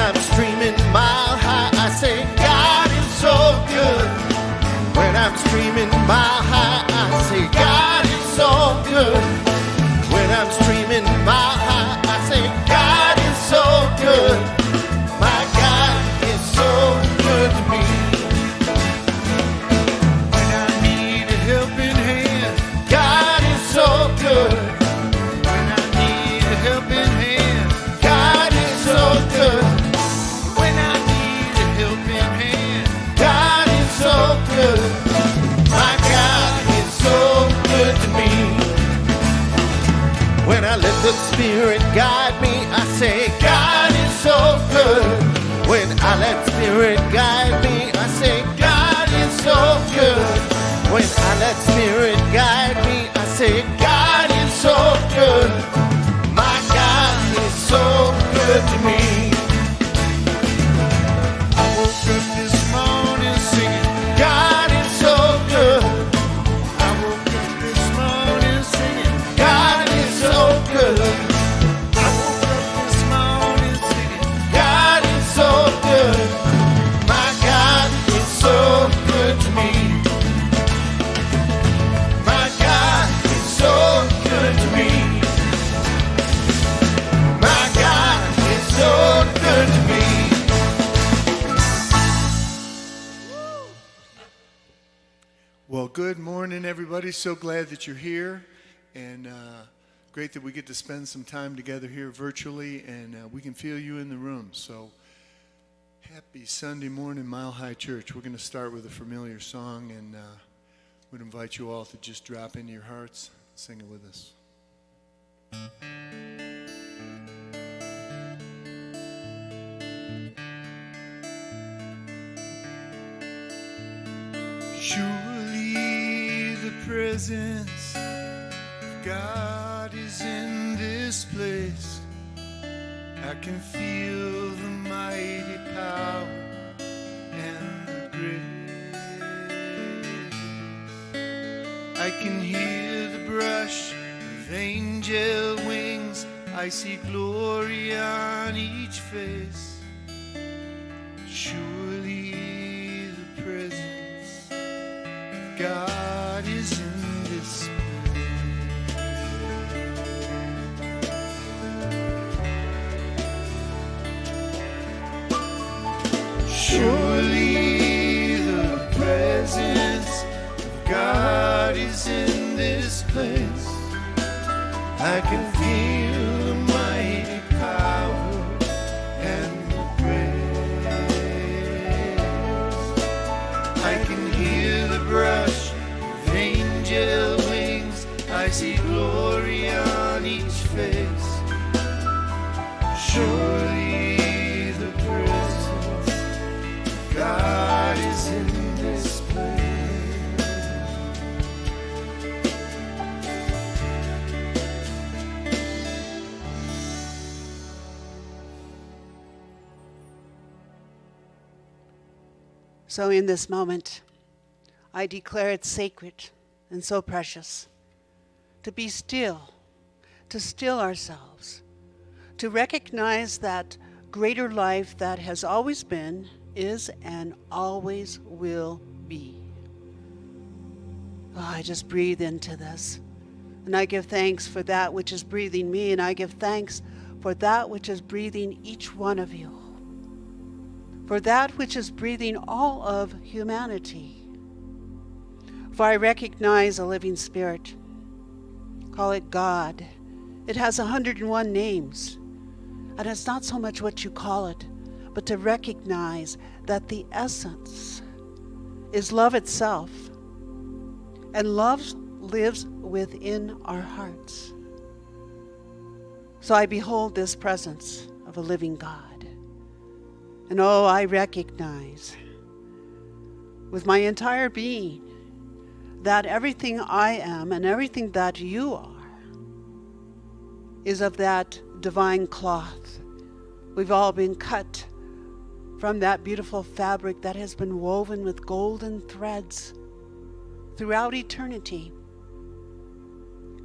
I'm streaming mile high, I say God is so good. When I'm streaming mile high, I say God is so good. When I'm streaming mile high, I say God is so good. My God is so good to me. When I need a helping hand, God is so good. When I need a helping hand, God is so good. When I need a helping hand, God is so good. My God is so good to me. When I let the Spirit guide me, I say God is so good. When I let Spirit guide me, I say God is so good. When I let Spirit guide me, I say God is so good. My God is so good to me. I woke up this morning singing, God is so good. I woke up this morning singing, God is so good. I woke up this morning singing, God is so good. My God is so good to me. My God is so good to me. My God is so good to me. Well, good morning, everybody. So glad that you're here, and great that we get to spend some time together here virtually, and we can feel you in the room. So happy Sunday morning, Mile High Church. We're going to start with a familiar song, and would invite you all to just drop into your hearts, sing it with us. Surely the presence of God is in this place. I can feel the mighty power and the grace. I can hear the brush of angel wings. I see glory on each face. Surely the presence of God is in this place. Surely the presence of God is in this place. I can feel the mighty power and the grace. I can hear the brush of angel wings. I see glory on each face. Surely the presence of God is in this place. So in this moment, I declare it sacred and so precious to be still, to still ourselves, to recognize that greater life that has always been, is, and always will be. Oh, I just breathe into this, and I give thanks for that which is breathing me, and I give thanks for that which is breathing each one of you, for that which is breathing all of humanity. For I recognize a living spirit. Call it God. It has 101 names. And it's not so much what you call it, but to recognize that the essence is love itself. And love lives within our hearts. So I behold this presence of a living God. And oh, I recognize with my entire being that everything I am and everything that you are is of that divine cloth. We've all been cut from that beautiful fabric that has been woven with golden threads throughout eternity,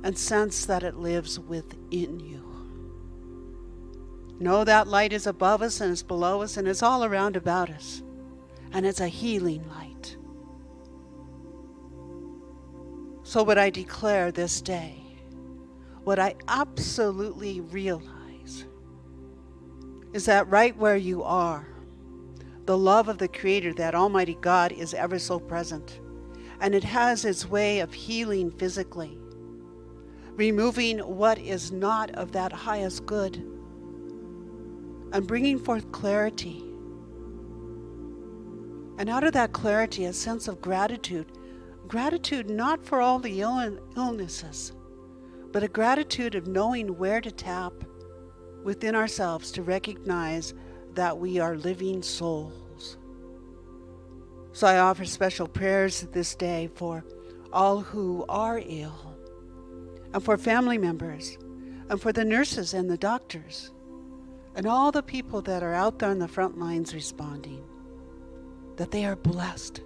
and sense that it lives within you. Know that light is above us and it's below us and it's all around about us. And it's a healing light. So what I declare this day, what I absolutely realize, is that right where you are, the love of the Creator, that Almighty God, is ever so present. And it has its way of healing physically, removing what is not of that highest good, and bringing forth clarity. And out of that clarity, a sense of gratitude. Gratitude not for all the illnesses, but a gratitude of knowing where to tap within ourselves to recognize that we are living souls. So I offer special prayers this day for all who are ill, and for family members, and for the nurses and the doctors, and all the people that are out there on the front lines responding, that they are blessed,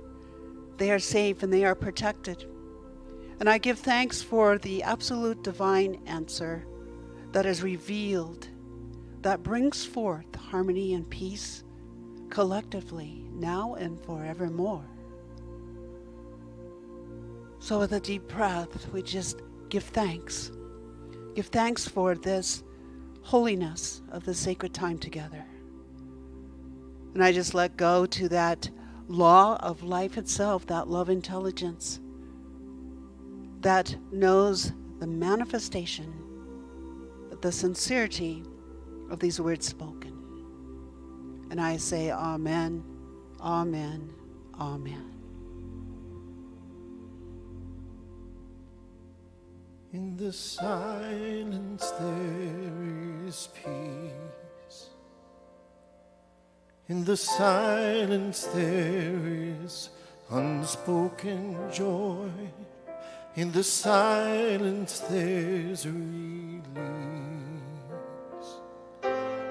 they are safe, and they are protected. And I give thanks for the absolute divine answer that is revealed, that brings forth harmony and peace collectively, now and forevermore. So with a deep breath, we just give thanks. Give thanks for this holiness of the sacred time together. And I just let go to that law of life itself, that love intelligence that knows the manifestation, the sincerity of these words spoken. And I say amen, amen, amen. In the silence there is peace. In the silence there is unspoken joy. In the silence there's release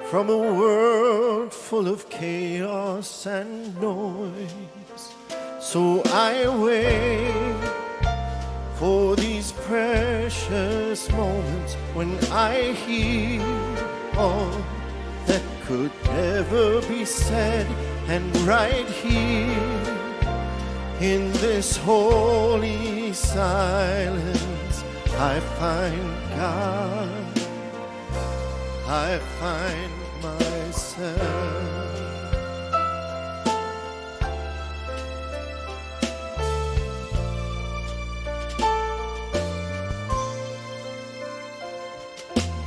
from a world full of chaos and noise. So I wait for these precious moments when I hear all that could never be said, and right here in this holy silence I find God, I find myself.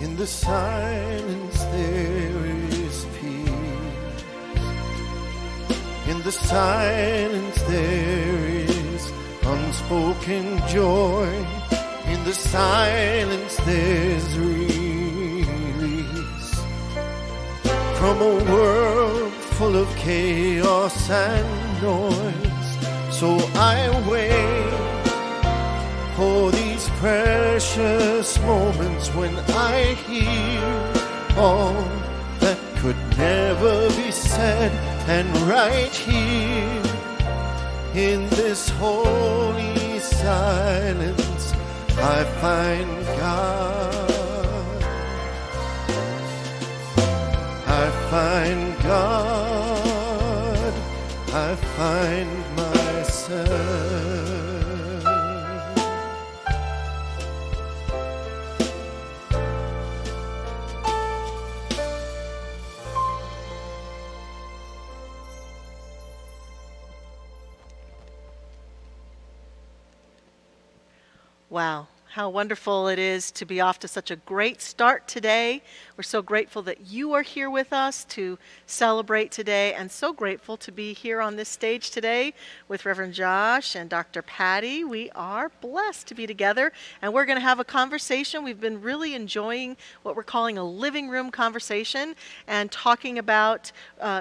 In the silence there is peace. In the silence there is unspoken joy. In the silence there's release from a world full of chaos and noise. So I wait for these precious moments when I hear all that could never be said, and right here in this holy silence I find God, I find God, I find myself. Wow, how wonderful it is to be off to such a great start today. We're so grateful that you are here with us to celebrate today, and so grateful to be here on this stage today with Reverend Josh and Dr. Patty. We are blessed to be together, and we're going to have a conversation. We've been really enjoying what we're calling a living room conversation and talking about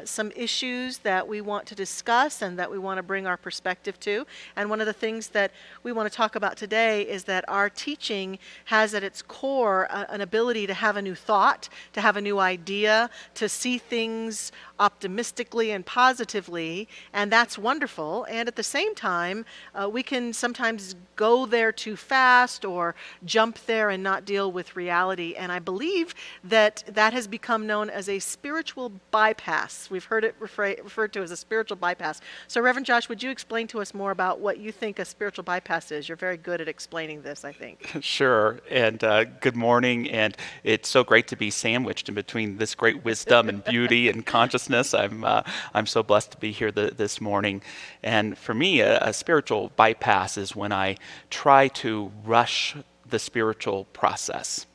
some issues that we want to discuss and that we want to bring our perspective to. And one of the things that we want to talk about today is that our teaching has at its core an ability to have a new thought, to have a new idea, to see things optimistically and positively, and that's wonderful. And at the same time, we can sometimes go there too fast or jump there and not deal with reality. And I believe that that has become known as a spiritual bypass. We've heard it referred to as a spiritual bypass. So Reverend Josh, would you explain to us more about what you think a spiritual bypass is? You're very good at explaining this, I think. Sure, and good morning, and it's so great to be sandwiched in between this great wisdom and beauty and consciousness. I'm so blessed to be here this morning, and for me, a spiritual bypass is when I try to rush the spiritual process.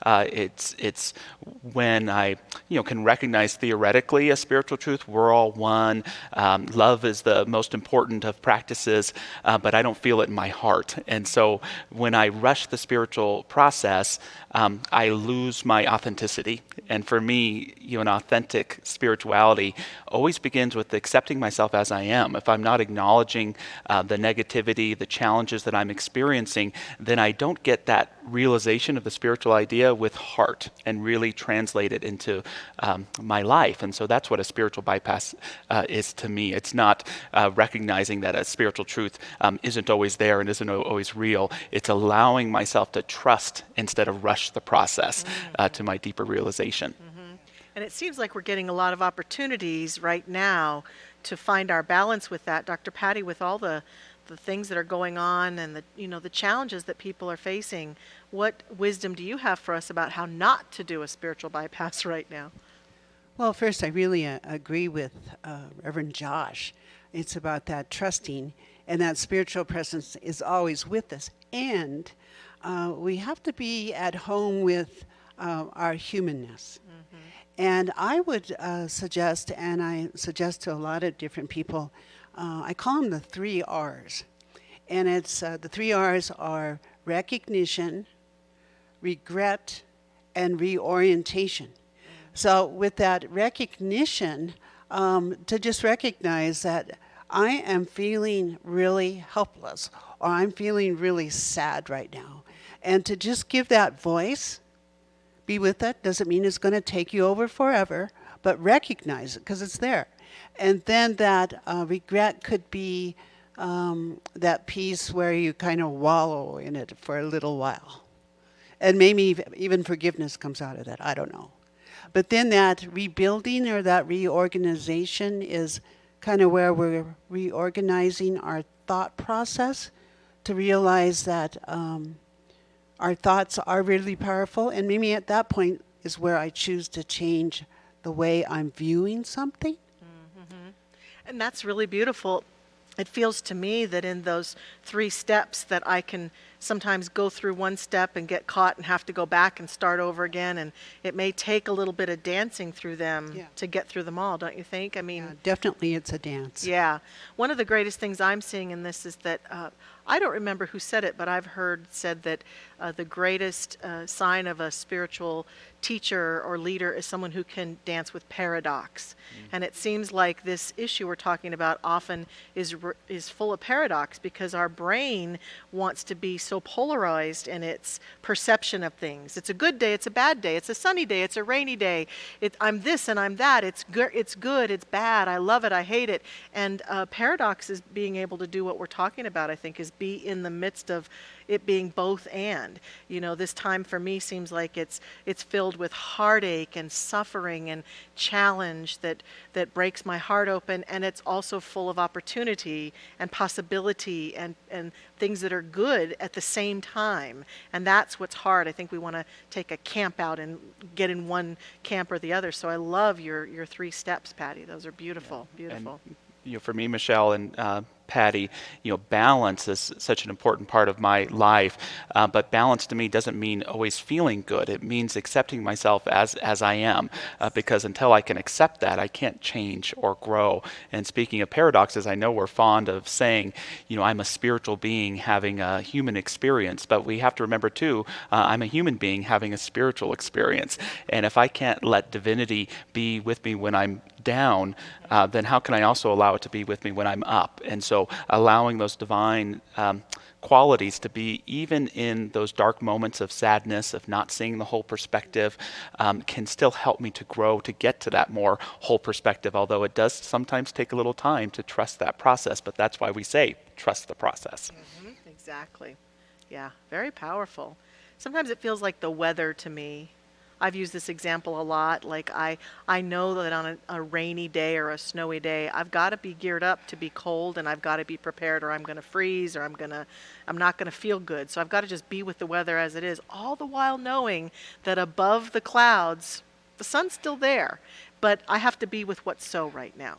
It's when I can recognize theoretically a spiritual truth. We're all one. Love is the most important of practices, but I don't feel it in my heart. And so when I rush the spiritual process, I lose my authenticity. And for me, an authentic spirituality always begins with accepting myself as I am. If I'm not acknowledging the negativity, the challenges that I'm experiencing, then I don't get that realization of the spiritual idea with heart and really translate it into my life. And so that's what a spiritual bypass is to me. It's not recognizing that a spiritual truth isn't always there and isn't always real. It's allowing myself to trust instead of rush the process to my deeper realization. And it seems like we're getting a lot of opportunities right now to find our balance with that. Dr. Patty, with all the things that are going on and the challenges that people are facing, what wisdom do you have for us about how not to do a spiritual bypass right now? Well, first, I really agree with Reverend Josh. It's about that trusting, and that spiritual presence is always with us. And we have to be at home with our humanness. And I would suggest, and I suggest to a lot of different people, I call them the 3 R's. And it's the 3 R's are recognition, regret, and reorientation. So with that recognition, to just recognize that I am feeling really helpless, or I'm feeling really sad right now. And to just give that voice, be with it. Doesn't mean it's going to take you over forever, but recognize it because it's there. And then that regret could be that piece where you kind of wallow in it for a little while. And maybe even forgiveness comes out of that. I don't know. But then that rebuilding or that reorganization is kind of where we're reorganizing our thought process to realize that our thoughts are really powerful. And maybe at that point is where I choose to change the way I'm viewing something. And that's really beautiful. It feels to me that in those 3 steps that I can sometimes go through one step and get caught and have to go back and start over again. And it may take a little bit of dancing through them to get through them all, don't you think? I mean, definitely it's a dance. Yeah. One of the greatest things I'm seeing in this is that I don't remember who said it, but I've heard said that the greatest sign of a spiritual teacher or leader is someone who can dance with paradox. And it seems like this issue we're talking about often is full of paradox because our brain wants to be so polarized in its perception of things. It's a good day, it's a bad day, it's a sunny day, it's a rainy day, I'm this and I'm that, it's good, it's bad, I love it, I hate it. And paradox is being able to do what we're talking about, I think, is be in the midst of it being both and. This time for me seems like it's filled with heartache and suffering and challenge that breaks my heart open, and it's also full of opportunity and possibility and things that are good at the same time. And that's what's hard. I think we want to take a camp out and get in one camp or the other. So I love your 3 steps, Patty. Those are beautiful, beautiful. And, for me, Michelle and Patty, balance is such an important part of my life. But balance to me doesn't mean always feeling good. It means accepting myself as I am. Because until I can accept that, I can't change or grow. And speaking of paradoxes, I know we're fond of saying, I'm a spiritual being having a human experience. But we have to remember, too, I'm a human being having a spiritual experience. And if I can't let divinity be with me when I'm down, then how can I also allow it to be with me when I'm up? And so allowing those divine qualities to be, even in those dark moments of sadness, of not seeing the whole perspective, can still help me to grow, to get to that more whole perspective, although it does sometimes take a little time to trust that process. But that's why we say, trust the process. Exactly. Yeah, very powerful. Sometimes it feels like the weather to me. I've used this example a lot. Like I know that on a rainy day or a snowy day, I've got to be geared up to be cold, and I've got to be prepared, or I'm going to freeze, or I'm not going to feel good. So I've got to just be with the weather as it is, all the while knowing that above the clouds, the sun's still there, but I have to be with what's so right now.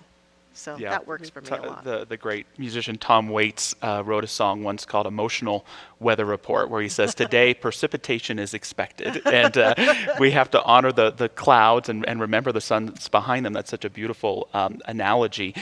So Yeah. that works for me a lot. The great musician Tom Waits wrote a song once called Emotional Weather Report, where he says, today precipitation is expected. And we have to honor the clouds and remember the sun's behind them. That's such a beautiful analogy,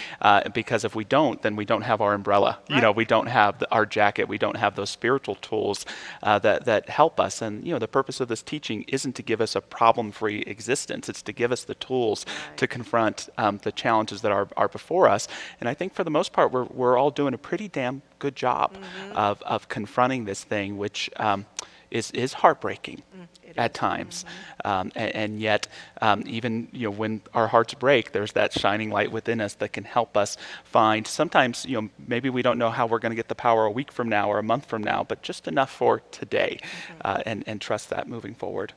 because if we don't, then we don't have our umbrella. Right. You know, we don't have our jacket. We don't have those spiritual tools that help us. And, you know, the purpose of this teaching isn't to give us a problem-free existence. It's to give us the tools Right. to confront the challenges that are before us. And I think for the most part, we're all doing a pretty damn good job of confronting this thing, which is heartbreaking at times. And yet, even, you know, when our hearts break, there's that shining light within us that can help us find, sometimes, you know, maybe we don't know how we're going to get the power a week from now or a month from now, but just enough for today, and trust that moving forward.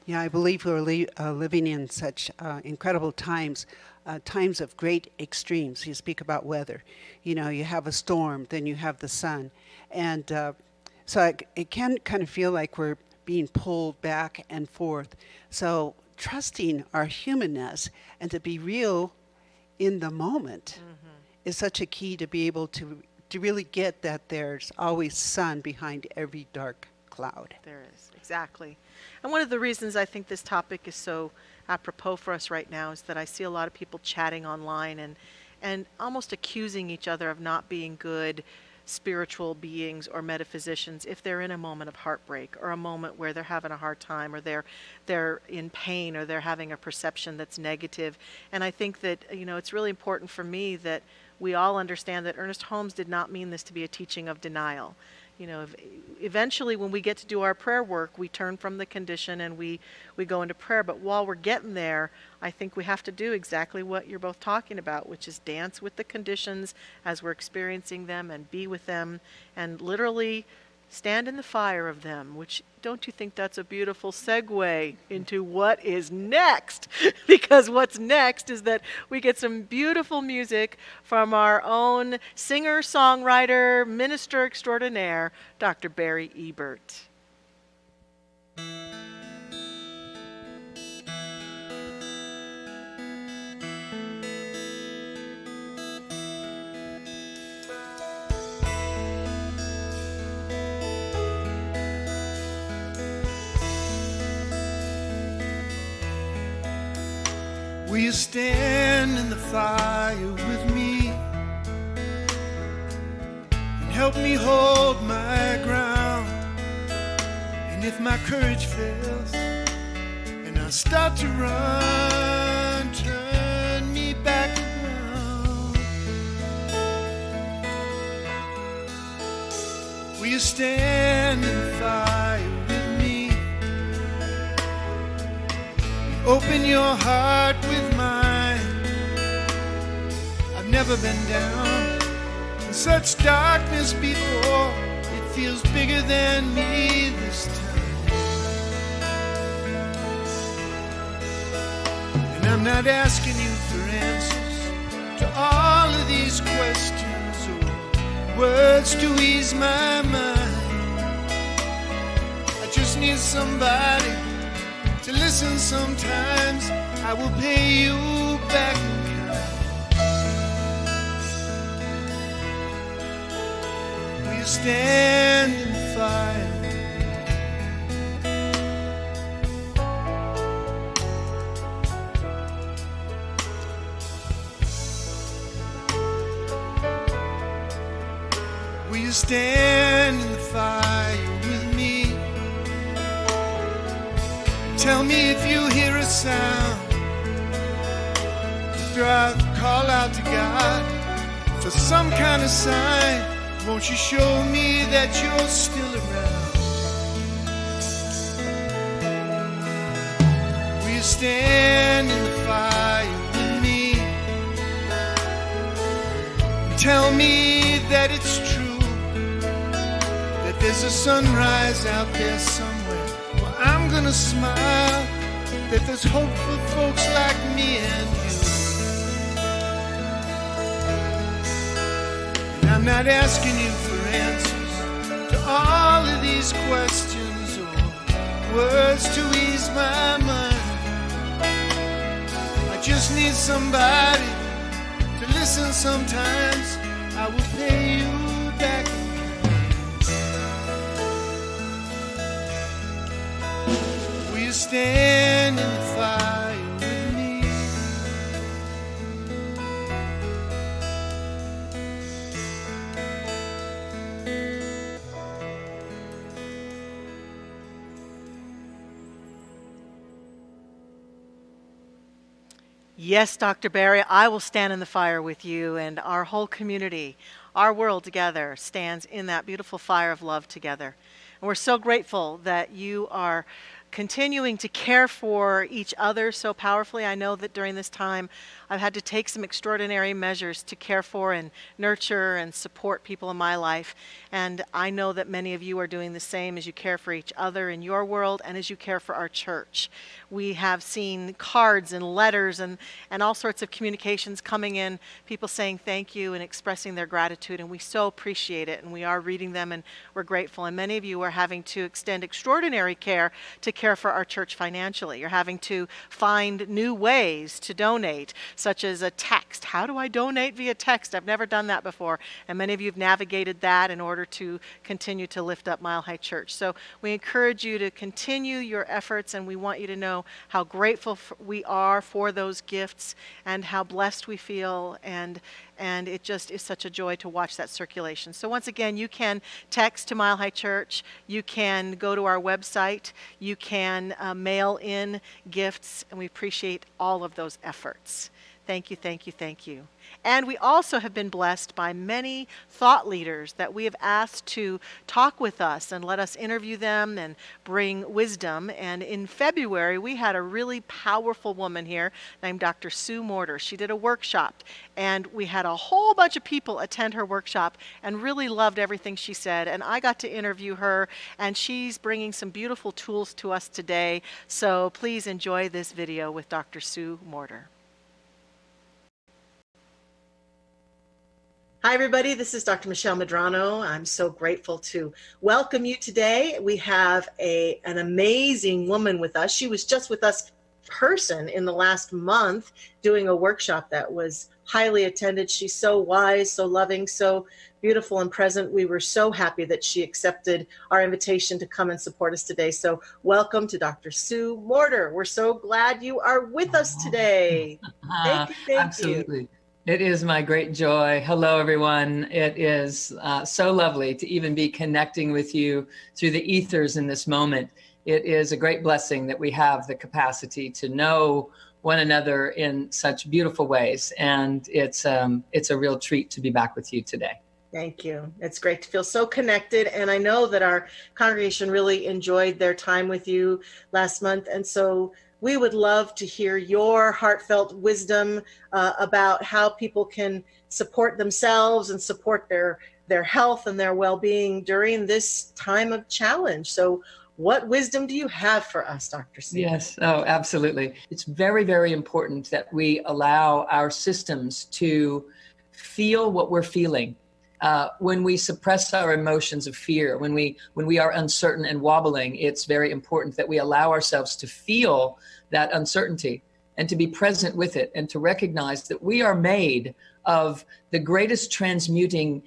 Yeah, I believe we're living in such incredible times, times of great extremes. You speak about weather. You know, you have a storm, then you have the sun. And so it can kind of feel like we're being pulled back and forth. So trusting our humanness and to be real in the moment is such a key to be able to really get that there's always sun behind every dark cloud. There is, exactly. And one of the reasons I think this topic is so apropos for us right now is that I see a lot of people chatting online and almost accusing each other of not being good spiritual beings or metaphysicians if they're in a moment of heartbreak or a moment where they're having a hard time or they're in pain or they're having a perception that's negative. And I think that, you know, it's really important for me that we all understand that Ernest Holmes did not mean this to be a teaching of denial. You know, eventually when we get to do our prayer work, we turn from the condition and we go into prayer. But while we're getting there, I think we have to do exactly what you're both talking about, which is dance with the conditions as we're experiencing them and be with them and literally stand in the fire of them, which, don't you think that's a beautiful segue into what is next? Because what's next is that we get some beautiful music from our own singer, songwriter, minister extraordinaire, Dr. Barry Ebert. Will you stand in the fire with me and help me hold my ground? And if my courage fails and I start to run, turn me back around. Will you stand in the fire with me? Open your heart with mine. I've never been down in such darkness before. It feels bigger than me this time. And I'm not asking you for answers to all of these questions or words to ease my mind. I just need somebody to listen sometimes. I will pay you back in kind. Will you stand in the fire? Will you stand in the fire with me? Tell me if you hear a sound after I call out to God for some kind of sign. Won't you show me that you're still around? Will you stand in the fire with me? Tell me that it's true, that there's a sunrise out there somewhere. Well, I'm gonna smile, that there's hope for folks like me and you. And I'm not asking you for answers to all of these questions or words to ease my mind. I just need somebody to listen sometimes. I will pay you back. Will you stand in the fire with me? Yes, Dr. Barry, I will stand in the fire with you, and our whole community, our world together stands in that beautiful fire of love together. And we're so grateful that you are continuing to care for each other so powerfully. I know that during this time I've had to take some extraordinary measures to care for and nurture and support people in my life. And I know that many of you are doing the same as you care for each other in your world and as you care for our church. We have seen cards and letters and all sorts of communications coming in, people saying thank you and expressing their gratitude, and we so appreciate it, and we are reading them and we're grateful. And many of you are having to extend extraordinary care to care for our church financially. You're having to find new ways to donate, such as a text. How do I donate via text? I've never done that before, and many of you have navigated that in order to continue to lift up Mile High Church. So we encourage you to continue your efforts, and we want you to know how grateful we are for those gifts and how blessed we feel, and it just is such a joy to watch that circulation. So once again, you can text to Mile High Church, you can go to our website, you can mail in gifts, and we appreciate all of those efforts. Thank you, thank you, thank you. And we also have been blessed by many thought leaders that we have asked to talk with us and let us interview them and bring wisdom. And in February, we had a really powerful woman here named Dr. Sue Morter. She did a workshop, and we had a whole bunch of people attend her workshop and really loved everything she said. And I got to interview her, and she's bringing some beautiful tools to us today. So please enjoy this video with Dr. Sue Morter. Hi, everybody. This is Dr. Michelle Medrano. I'm so grateful to welcome you today. We have an amazing woman with us. She was just with us in person in the last month doing a workshop that was highly attended. She's so wise, so loving, so beautiful and present. We were so happy that she accepted our invitation to come and support us today. So welcome to Dr. Sue Morter. We're so glad you are with us today. Thank you. Absolutely. It is my great joy. Hello, everyone. It is so lovely to even be connecting with you through the ethers in this moment. It is a great blessing that we have the capacity to know one another in such beautiful ways. And it's a real treat to be back with you today. Thank you. It's great to feel so connected. And I know that our congregation really enjoyed their time with you last month. And so we would love to hear your heartfelt wisdom about how people can support themselves and support their health and their well-being during this time of challenge. So what wisdom do you have for us, Dr. Sue? Yes, oh, absolutely. It's very, very important that we allow our systems to feel what we're feeling. When we suppress our emotions of fear, when we are uncertain and wobbling, it's very important that we allow ourselves to feel that uncertainty and to be present with it and to recognize that we are made of the greatest transmuting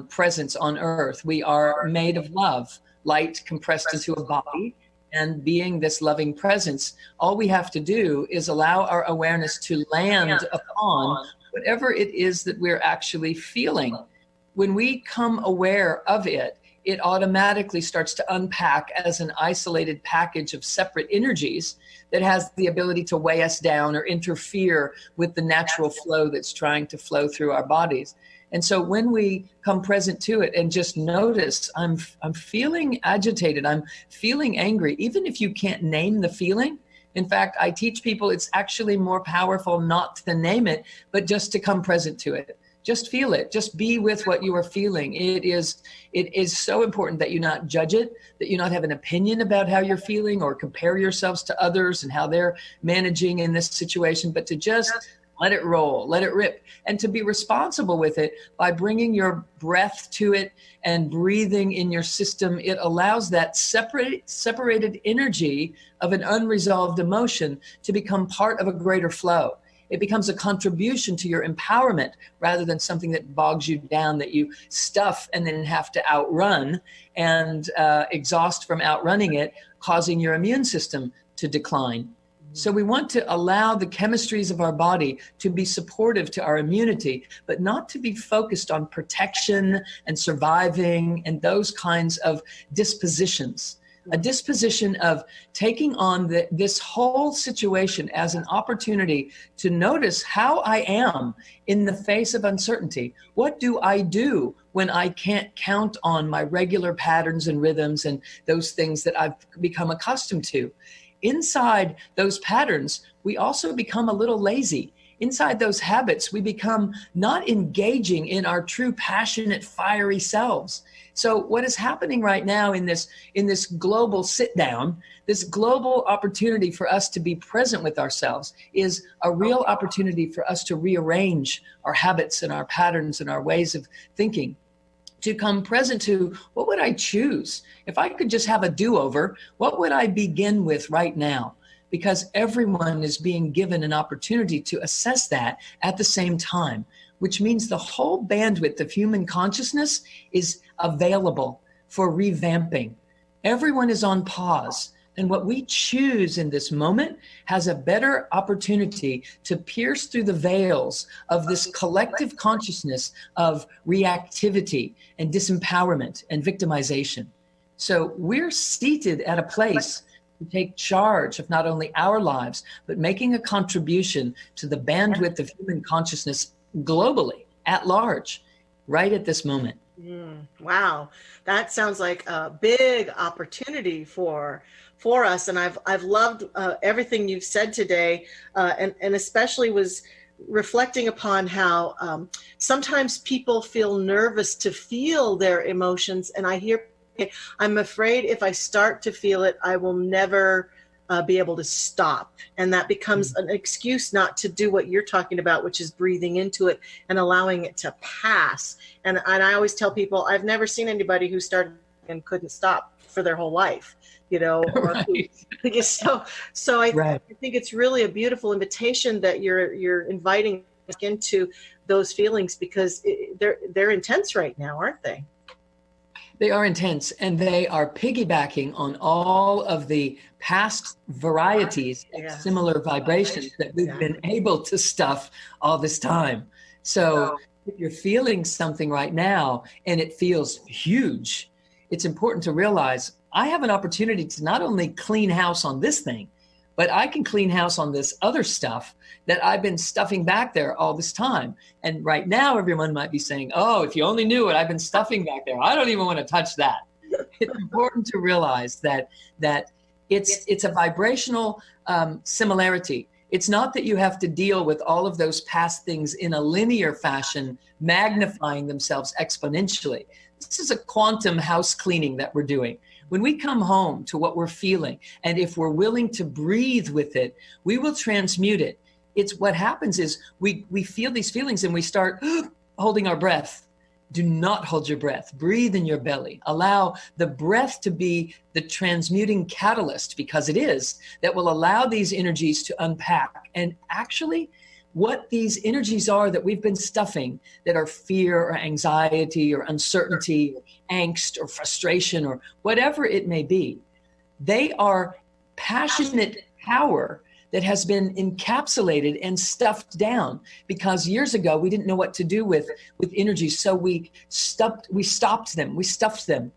presence on earth. We are made of love, light compressed into a body, and being this loving presence. All we have to do is allow our awareness to land upon whatever it is that we're actually feeling. When we come aware of it, it automatically starts to unpack as an isolated package of separate energies that has the ability to weigh us down or interfere with the natural flow that's trying to flow through our bodies. And so when we come present to it and just notice, I'm feeling agitated, I'm feeling angry, even if you can't name the feeling. In fact, I teach people it's actually more powerful not to name it, but just to come present to it. Just feel it. Just be with what you are feeling. It is so important that you not judge it, that you not have an opinion about how you're feeling or compare yourselves to others and how they're managing in this situation, but to just let it roll, let it rip, and to be responsible with it by bringing your breath to it and breathing in your system. It allows that separated energy of an unresolved emotion to become part of a greater flow. It becomes a contribution to your empowerment rather than something that bogs you down, that you stuff and then have to outrun and exhaust from outrunning it, causing your immune system to decline. So we want to allow the chemistries of our body to be supportive to our immunity, but not to be focused on protection and surviving and those kinds of dispositions. A disposition of taking on this whole situation as an opportunity to notice how I am in the face of uncertainty. What do I do when I can't count on my regular patterns and rhythms and those things that I've become accustomed to? Inside those patterns, we also become a little lazy. Inside those habits, we become not engaging in our true passionate, fiery selves. So what is happening right now in this global sit down, this global opportunity for us to be present with ourselves is a real opportunity for us to rearrange our habits and our patterns and our ways of thinking, to come present to what would I choose? If I could just have a do-over, what would I begin with right now? Because everyone is being given an opportunity to assess that at the same time, which means the whole bandwidth of human consciousness is available for revamping. Everyone is on pause. And what we choose in this moment has a better opportunity to pierce through the veils of this collective consciousness of reactivity and disempowerment and victimization. So we're seated at a place to take charge of not only our lives, but making a contribution to the bandwidth of human consciousness globally, at large, right at this moment. Wow, that sounds like a big opportunity for us, and I've loved everything you've said today, and especially was reflecting upon how sometimes people feel nervous to feel their emotions, and I hear, I'm afraid if I start to feel it, I will never be able to stop. And that becomes an excuse not to do what you're talking about, which is breathing into it and allowing it to pass. And I always tell people, I've never seen anybody who started and couldn't stop for their whole life, you know. Right. So I think it's really a beautiful invitation that you're inviting us into those feelings, because they're intense right now, aren't they? They are intense, and they are piggybacking on all of the past varieties of similar vibrations that we've been able to stuff all this time. So if you're feeling something right now and it feels huge, it's important to realize I have an opportunity to not only clean house on this thing, but I can clean house on this other stuff that I've been stuffing back there all this time. And right now, everyone might be saying, oh, if you only knew what I've been stuffing back there, I don't even want to touch that. It's important to realize that it's a vibrational similarity. It's not that you have to deal with all of those past things in a linear fashion, magnifying themselves exponentially. This is a quantum house cleaning that we're doing. When we come home to what we're feeling, and if we're willing to breathe with it, we will transmute it. It's what happens is we feel these feelings and we start holding our breath. Do not hold your breath. Breathe in your belly. Allow the breath to be the transmuting catalyst, because it is, that will allow these energies to unpack. And actually, what these energies are that we've been stuffing, that are fear or anxiety or uncertainty or angst or frustration or whatever it may be, they are passionate power that has been encapsulated and stuffed down, because years ago we didn't know what to do with energy, so we stopped them, we stuffed them.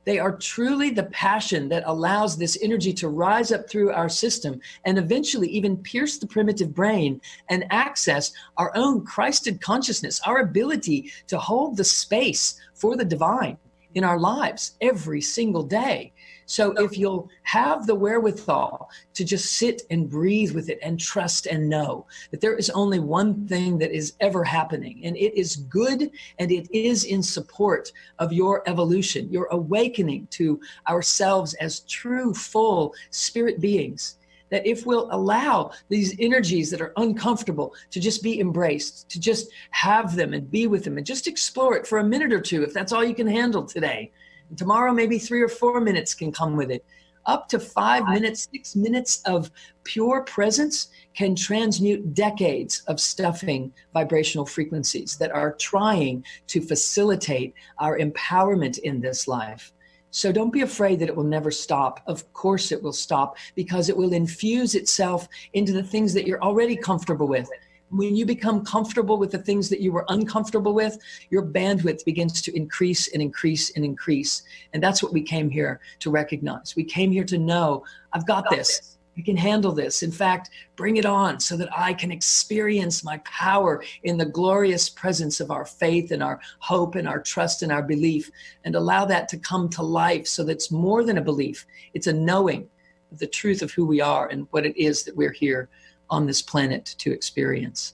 They are truly the passion that allows this energy to rise up through our system and eventually even pierce the primitive brain and access our own Christed consciousness, our ability to hold the space for the divine in our lives every single day. So if you'll have the wherewithal to just sit and breathe with it and trust and know that there is only one thing that is ever happening, and it is good, and it is in support of your evolution, your awakening to ourselves as true, full spirit beings, that if we'll allow these energies that are uncomfortable to just be embraced, to just have them and be with them and just explore it for a minute or two, if that's all you can handle today. And tomorrow, maybe 3 or 4 minutes can come with it. Up to 5 minutes, 6 minutes of pure presence can transmute decades of stuffing vibrational frequencies that are trying to facilitate our empowerment in this life. So don't be afraid that it will never stop. Of course it will stop, because it will infuse itself into the things that you're already comfortable with. When you become comfortable with the things that you were uncomfortable with, your bandwidth begins to increase and increase and increase. And that's what we came here to recognize. We came here to know, I've got this. I can handle this. In fact, bring it on so that I can experience my power in the glorious presence of our faith and our hope and our trust and our belief, and allow that to come to life so that it's more than a belief. It's a knowing of the truth of who we are and what it is that we're here on this planet to experience.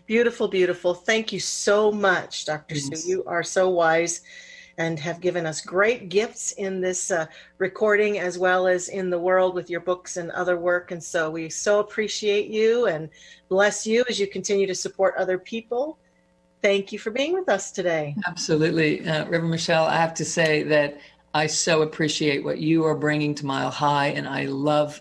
Beautiful, beautiful. Thank you so much, Dr. Yes. Sue. You are so wise and have given us great gifts in this recording, as well as in the world with your books and other work. And so we so appreciate you and bless you as you continue to support other people. Thank you for being with us today. Absolutely. Reverend Michelle, I have to say that I so appreciate what you are bringing to Mile High, and I love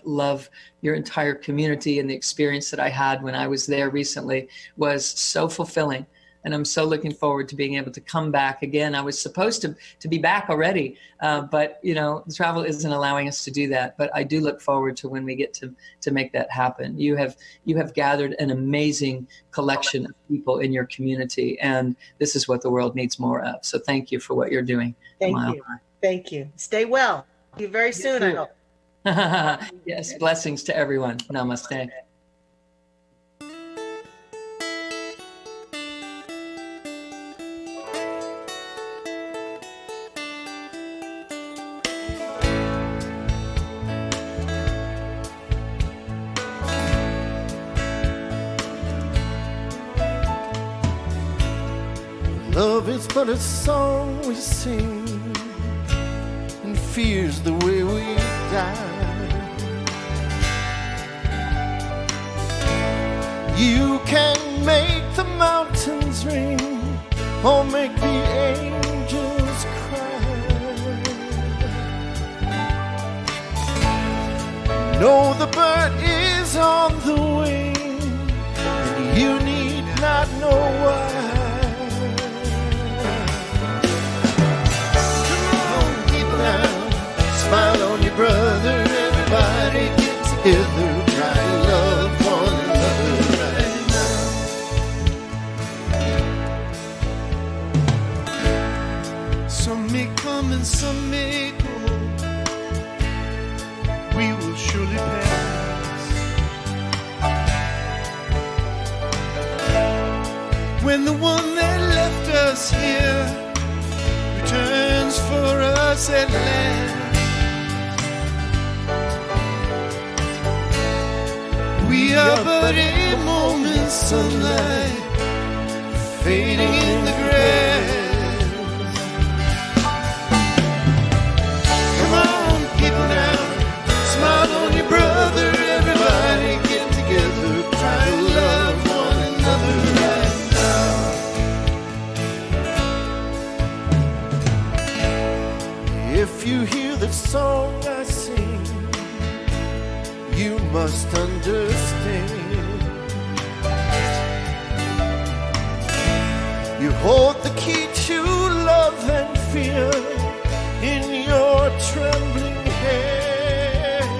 your entire community, and the experience that I had when I was there recently was so fulfilling. And I'm so looking forward to being able to come back again. I was supposed to be back already, but the travel isn't allowing us to do that. But I do look forward to when we get to make that happen. You have gathered an amazing collection of people in your community, and this is what the world needs more of. So thank you for what you're doing. Thank you. Thank you. Stay well. See you very soon, I hope. Yes, blessings to everyone. Namaste. Love is but a song we sing, and fear's the way we die. You can make the mountains ring, or make the angels cry. No, the bird is on the wing, and you need not know why. Smile on your brother, everybody get together, try to love one another right now. Some may come and some may go, we will surely pass. When the one that left us here returns for us at last, we are but a moment's sunlight fading in the grass. Come on, people now, smile on your brother, everybody get together, try to love one another right now. If you hear the song I sing, you must understand. You hold the key to love and fear in your trembling hand.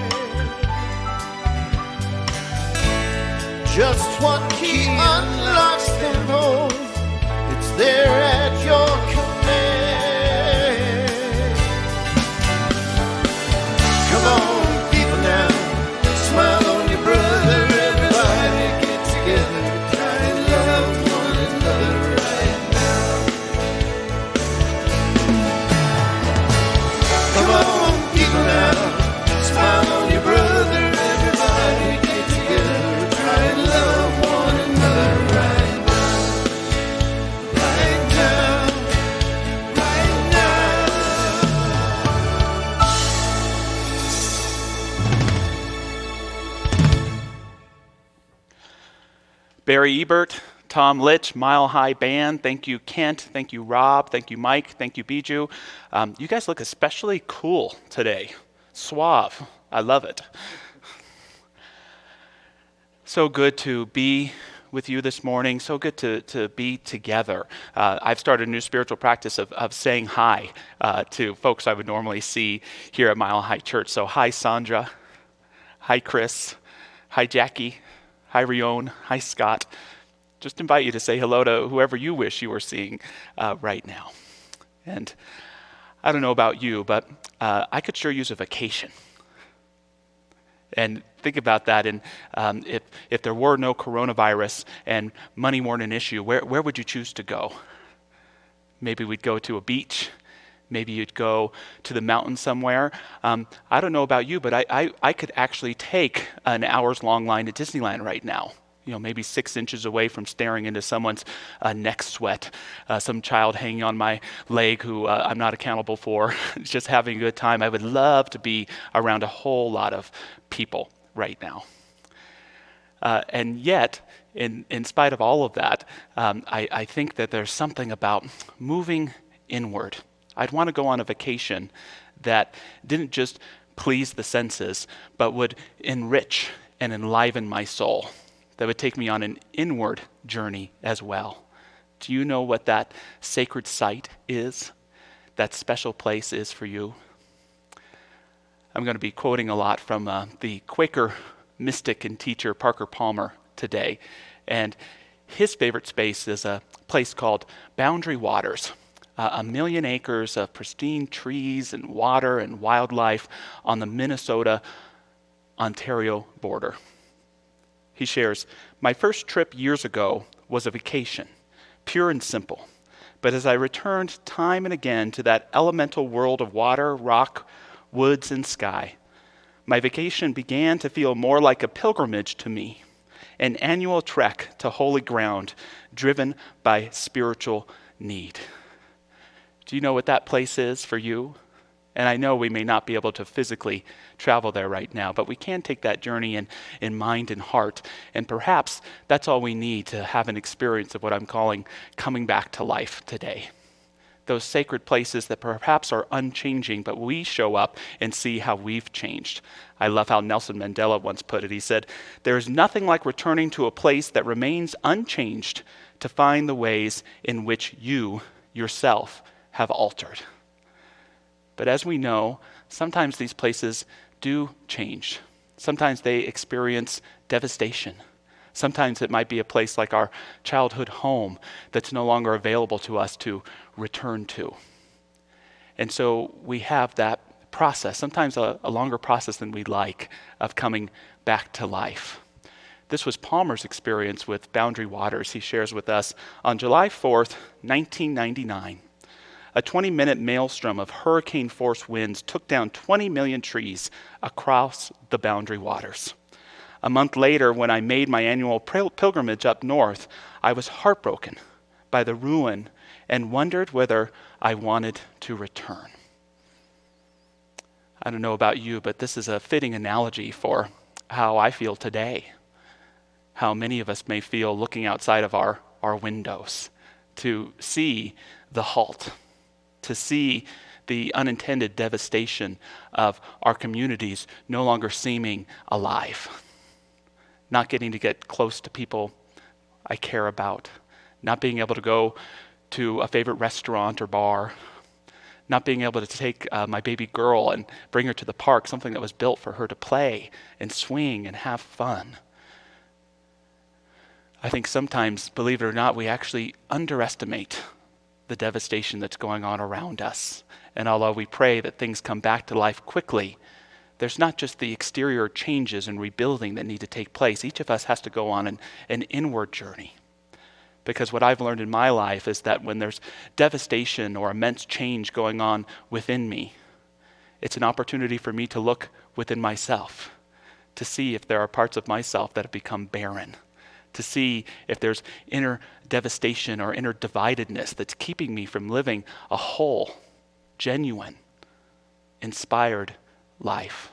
Just one key unlocks them both. It's there at your command. Barry Ebert, Tom Litch, Mile High Band. Thank you, Kent. Thank you, Rob. Thank you, Mike. Thank you, Bijou. You guys look especially cool today. Suave. I love it. So good to be with you this morning. So good to be together. I've started a new spiritual practice of saying hi to folks I would normally see here at Mile High Church. So hi, Sandra. Hi, Chris. Hi, Jackie. Hi, Rione. Hi, Scott. Just invite you to say hello to whoever you wish you were seeing right now. And I don't know about you, but I could sure use a vacation. And think about that. And if there were no coronavirus and money weren't an issue, where would you choose to go? Maybe we'd go to a beach. Maybe you'd go to the mountain somewhere. I don't know about you, but I could actually take an hours-long line at Disneyland right now. Maybe 6 inches away from staring into someone's neck sweat, some child hanging on my leg who I'm not accountable for, just having a good time. I would love to be around a whole lot of people right now. And yet, in spite of all of that, I think that there's something about moving inward. I'd want to go on a vacation that didn't just please the senses, but would enrich and enliven my soul, that would take me on an inward journey as well. Do you know what that sacred site is? That special place is for you? I'm going to be quoting a lot from the Quaker mystic and teacher Parker Palmer today. And his favorite space is a place called Boundary Waters. 1 million acres of pristine trees and water and wildlife on the Minnesota-Ontario border. He shares, "My first trip years ago was a vacation, pure and simple. But as I returned time and again to that elemental world of water, rock, woods, and sky, my vacation began to feel more like a pilgrimage to me, an annual trek to holy ground driven by spiritual need." Do you know what that place is for you? And I know we may not be able to physically travel there right now, but we can take that journey in mind and heart. And perhaps that's all we need to have an experience of what I'm calling coming back to life today. Those sacred places that perhaps are unchanging, but we show up and see how we've changed. I love how Nelson Mandela once put it. He said, "There is nothing like returning to a place that remains unchanged to find the ways in which you yourself have altered." But as we know, sometimes these places do change. Sometimes they experience devastation. Sometimes it might be a place like our childhood home that's no longer available to us to return to. And so we have that process, sometimes a longer process than we'd like, of coming back to life. This was Palmer's experience with Boundary Waters. He shares with us on July 4th, 1999. A 20-minute maelstrom of hurricane-force winds took down 20 million trees across the Boundary Waters. A month later, when I made my annual pilgrimage up north, I was heartbroken by the ruin and wondered whether I wanted to return. I don't know about you, but this is a fitting analogy for how I feel today, how many of us may feel looking outside of our windows to see the halt, to see the unintended devastation of our communities no longer seeming alive, not getting to get close to people I care about, not being able to go to a favorite restaurant or bar, not being able to take my baby girl and bring her to the park, something that was built for her to play and swing and have fun. I think sometimes, believe it or not, we actually underestimate the devastation that's going on around us. And although we pray that things come back to life quickly, there's not just the exterior changes and rebuilding that need to take place. Each of us has to go on an inward journey. Because what I've learned in my life is that when there's devastation or immense change going on within me, it's an opportunity for me to look within myself, to see if there are parts of myself that have become barren, to see if there's inner devastation or inner dividedness that's keeping me from living a whole, genuine, inspired life.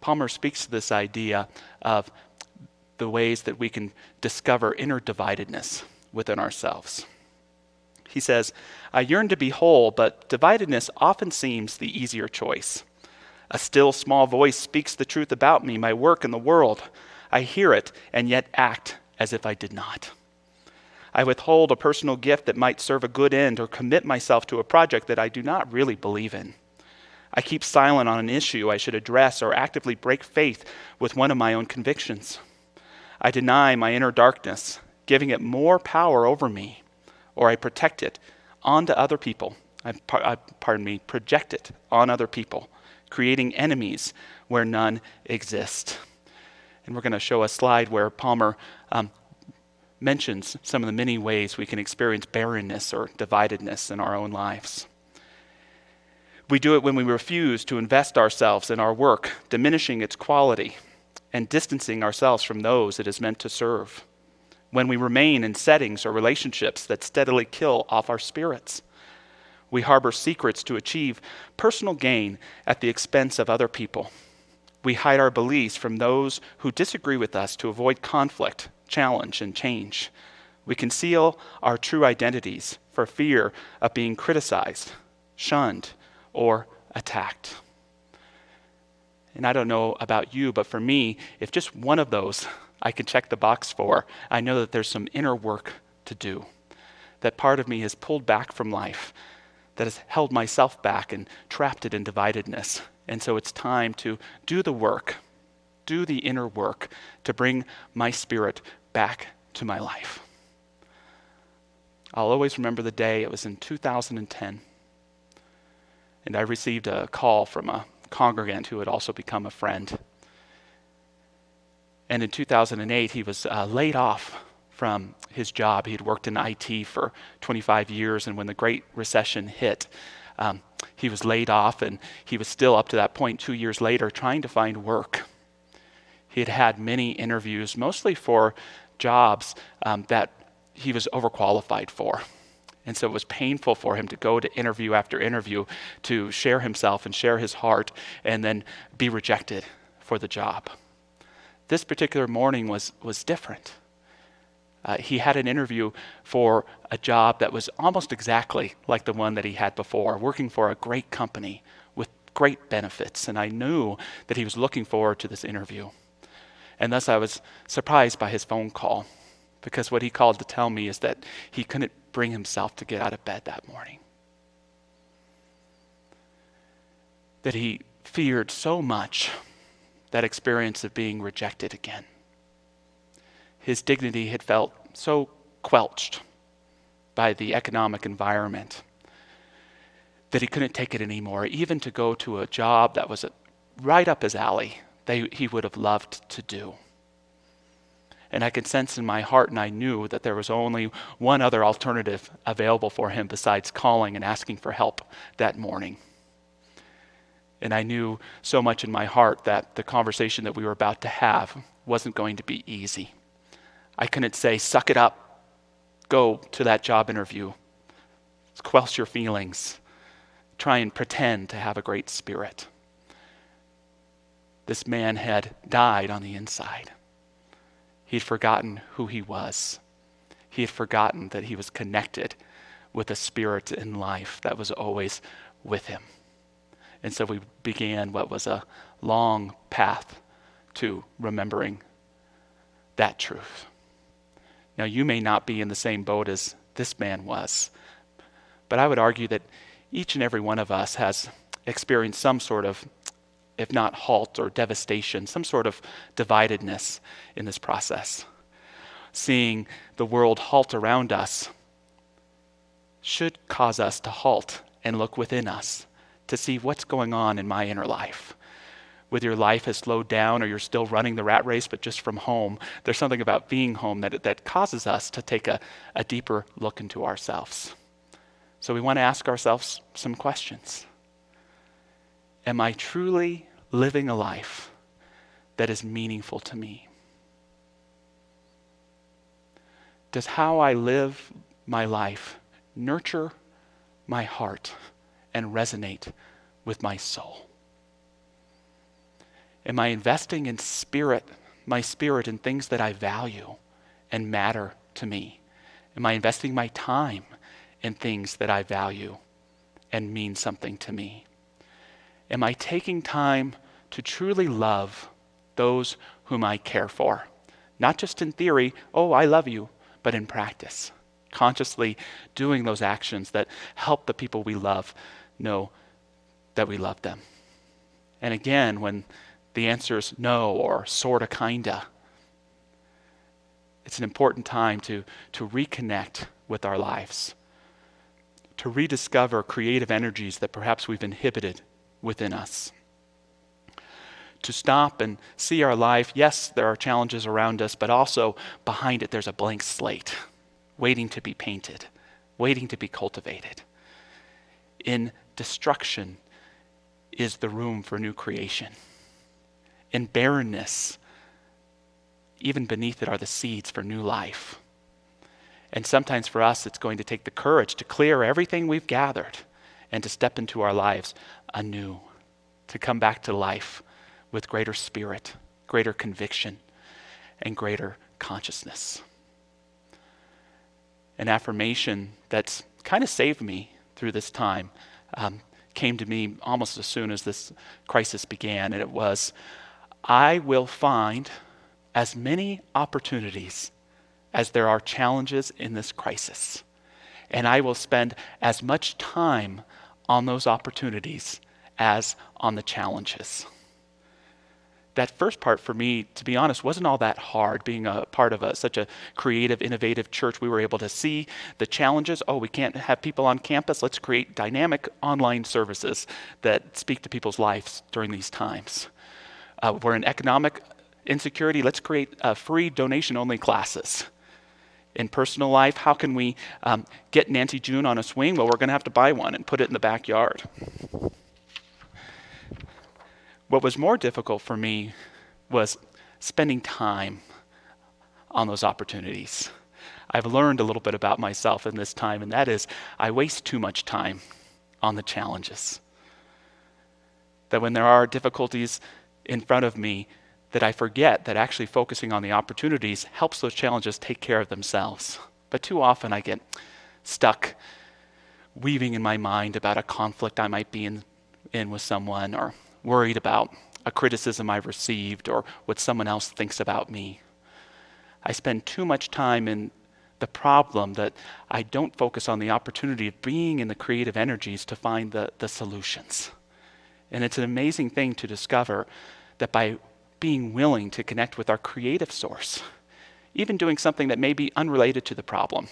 Palmer speaks to this idea of the ways that we can discover inner dividedness within ourselves. He says, I yearn to be whole, but dividedness often seems the easier choice. A still small voice speaks the truth about me, my work in the world. I hear it and yet act as if I did not. I withhold a personal gift that might serve a good end or commit myself to a project that I do not really believe in. I keep silent on an issue I should address or actively break faith with one of my own convictions. I deny my inner darkness, giving it more power over me, or I protect it onto other people. Project it on other people, creating enemies where none exist. And we're going to show a slide where Palmer mentions some of the many ways we can experience barrenness or dividedness in our own lives. We do it when we refuse to invest ourselves in our work, diminishing its quality and distancing ourselves from those it is meant to serve. When we remain in settings or relationships that steadily kill off our spirits. We harbor secrets to achieve personal gain at the expense of other people. We hide our beliefs from those who disagree with us to avoid conflict, challenge, and change. We conceal our true identities for fear of being criticized, shunned, or attacked. And I don't know about you, but for me, if just one of those I can check the box for, I know that there's some inner work to do. That part of me has pulled back from life, that has held myself back and trapped it in dividedness. And so it's time to do the work, do the inner work to bring my spirit back to my life. I'll always remember the day. It was in 2010. And I received a call from a congregant who had also become a friend. And in 2008, he was laid off from his job. He had worked in IT for 25 years, and when the Great Recession hit, he was laid off, and he was still, up to that point, 2 years later, trying to find work. He had had many interviews, mostly for jobs that he was overqualified for. And so it was painful for him to go to interview after interview to share himself and share his heart and then be rejected for the job. This particular morning was different. He had an interview for a job that was almost exactly like the one that he had before, working for a great company with great benefits. And I knew that he was looking forward to this interview. And thus I was surprised by his phone call, because what he called to tell me is that he couldn't bring himself to get out of bed that morning. That he feared so much that experience of being rejected again. His dignity had felt so quelched by the economic environment that he couldn't take it anymore, even to go to a job that was right up his alley, he would have loved to do. And I could sense in my heart, and I knew that there was only one other alternative available for him besides calling and asking for help that morning. And I knew so much in my heart that the conversation that we were about to have wasn't going to be easy. I couldn't say, suck it up, go to that job interview, quell your feelings, try and pretend to have a great spirit. This man had died on the inside. He'd forgotten who he was. He had forgotten that he was connected with a spirit in life that was always with him. And so we began what was a long path to remembering that truth. Now, you may not be in the same boat as this man was, but I would argue that each and every one of us has experienced some sort of, if not halt or devastation, some sort of dividedness in this process. Seeing the world halt around us should cause us to halt and look within us to see what's going on in my inner life. Whether your life has slowed down or you're still running the rat race, but just from home, there's something about being home that causes us to take a deeper look into ourselves. So we want to ask ourselves some questions. Am I truly living a life that is meaningful to me? Does how I live my life nurture my heart and resonate with my soul? Am I investing in spirit my spirit in things that I value and matter to me? Am I investing my time in things that I value and mean something to me? Am I taking time to truly love those whom I care for? Not just in theory, oh, I love you, but in practice. Consciously doing those actions that help the people we love know that we love them. And again, when the answer is no or sorta, kinda, it's an important time to reconnect with our lives, to rediscover creative energies that perhaps we've inhibited within us. To stop and see our life, yes, there are challenges around us, but also behind it there's a blank slate waiting to be painted, waiting to be cultivated. In destruction is the room for new creation. In barrenness, even beneath it are the seeds for new life. And sometimes for us, it's going to take the courage to clear everything we've gathered and to step into our lives anew, to come back to life with greater spirit, greater conviction, and greater consciousness. An affirmation that's kind of saved me through this time came to me almost as soon as this crisis began, and it was, I will find as many opportunities as there are challenges in this crisis, and I will spend as much time on those opportunities as on the challenges. That first part for me, to be honest, wasn't all that hard. Being a part of such a creative, innovative church, we were able to see the challenges. Oh, we can't have people on campus. Let's create dynamic online services that speak to people's lives during these times. We're in economic insecurity. Let's create free donation-only classes. In personal life, how can we get Nancy June on a swing? Well, we're going to have to buy one and put it in the backyard. What was more difficult for me was spending time on those opportunities. I've learned a little bit about myself in this time, and that is I waste too much time on the challenges. That when there are difficulties in front of me, that I forget that actually focusing on the opportunities helps those challenges take care of themselves. But too often I get stuck weaving in my mind about a conflict I might be in with someone, or worried about a criticism I've received or what someone else thinks about me. I spend too much time in the problem that I don't focus on the opportunity of being in the creative energies to find the solutions. And it's an amazing thing to discover that by being willing to connect with our creative source, even doing something that may be unrelated to the problem,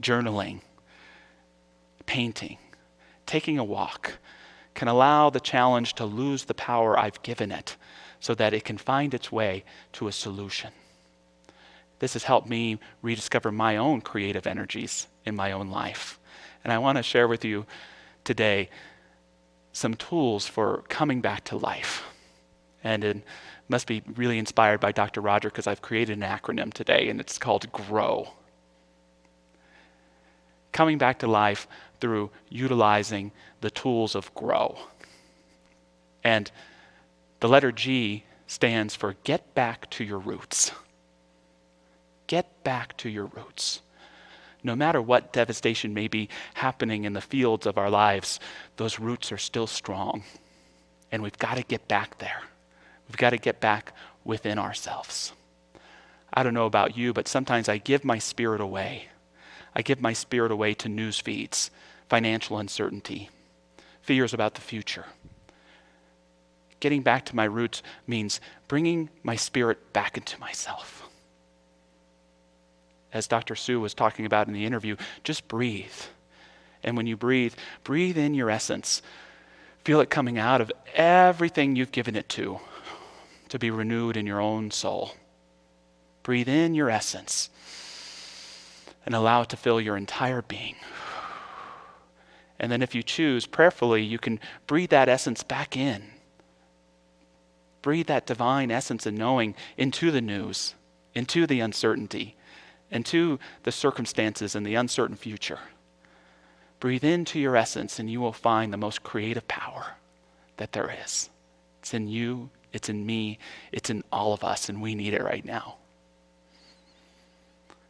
journaling, painting, taking a walk, can allow the challenge to lose the power I've given it so that it can find its way to a solution. This has helped me rediscover my own creative energies in my own life. And I want to share with you today some tools for coming back to life. And it must be really inspired by Dr. Roger, because I've created an acronym today, and it's called GROW. Coming back to life through utilizing the tools of GROW. And the letter G stands for get back to your roots. Get back to your roots. No matter what devastation may be happening in the fields of our lives, those roots are still strong. And we've got to get back there. We've got to get back within ourselves. I don't know about you, but sometimes I give my spirit away. I give my spirit away to news feeds, financial uncertainty, fears about the future. Getting back to my roots means bringing my spirit back into myself. As Dr. Sue was talking about in the interview, just breathe. And when you breathe in your essence. Feel it coming out of everything you've given it to be renewed in your own soul. Breathe in your essence and allow it to fill your entire being. And then if you choose, prayerfully, you can breathe that essence back in. Breathe that divine essence and knowing into the news, into the uncertainty, into the circumstances and the uncertain future. Breathe into your essence and you will find the most creative power that there is. It's in you it's in me, it's in all of us, and we need it right now.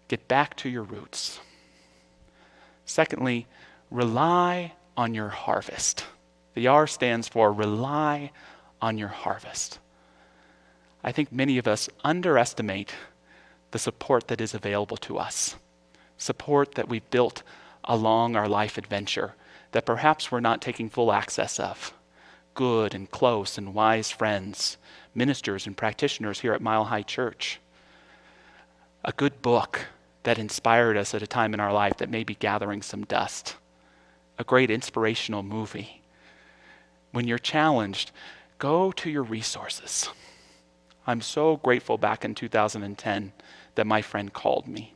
Get back to your roots. Secondly, rely on your harvest. The R stands for rely on your harvest. I think many of us underestimate the support that is available to us, support that we've built along our life adventure that perhaps we're not taking full access of. Good and close and wise friends, ministers and practitioners here at Mile High Church. A good book that inspired us at a time in our life that may be gathering some dust. A great inspirational movie. When you're challenged, go to your resources. I'm so grateful back in 2010 that my friend called me.